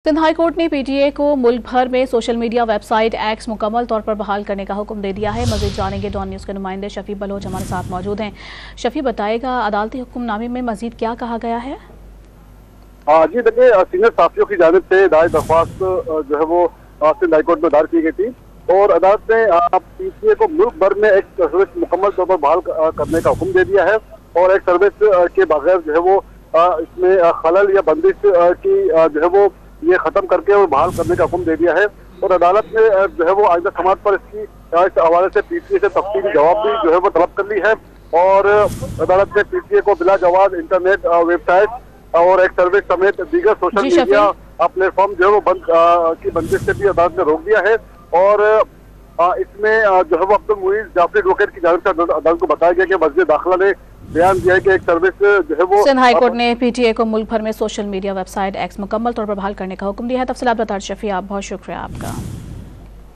Sindh high court ने PTA को मुल्क भर में सोशल मीडिया वेबसाइट एक्स मुकम्मल तौर पर बहाल करने का हुक्म दे दिया है। मजीद जानेंगे डॉन न्यूज़ के नुमाइंदे शफी बलोच हमारे साथ मौजूद हैं। शफी, बताएगा अदालती हुक्मनामे में मजीद क्या कहा गया है? जी देखिए, सीनियर साफियों की जानिब से दायर दरख्वास्त जो है वो सिंध हाई कोर्ट में दायर की गई थी और अदालत ने पीटीए को मुल्क भर में एक सर्विस मुकम्मल तौर पर बहाल करने का हुक्म दे दिया है और एक सर्विस के बगैर जो है वो इसमें खलल या बंदिश की जो है वो ये खत्म करके और बहाल करने का हुक्म दे दिया है। और अदालत ने जो है वो आइंदा समाज पर इस हवाले से पीटीए से तफसीली जवाब भी जो है वो तलब कर ली है और अदालत ने पीटीए को बिला जवाब इंटरनेट वेबसाइट और एक सर्विस समेत दीगर सोशल मीडिया प्लेटफॉर्म जो है वो बंद की बंदिश से भी अदालत ने रोक दिया है। और इसमें जो है वो अब्दुल मुईज जाफरी एडवोकेट की जानिब से अदालत को बताया गया कि वज़ीर दाखिला ने बयान दिया है कि एक सर्विस जो है वो सिंध हाई कोर्ट ने पीटीए को मुल्क भर में सोशल मीडिया वेबसाइट एक्स मुकम्मल तौर पर बहाल करने का हुक्म दिया है। तफसीलात बता शफी, आप बहुत शुक्रिया आपका।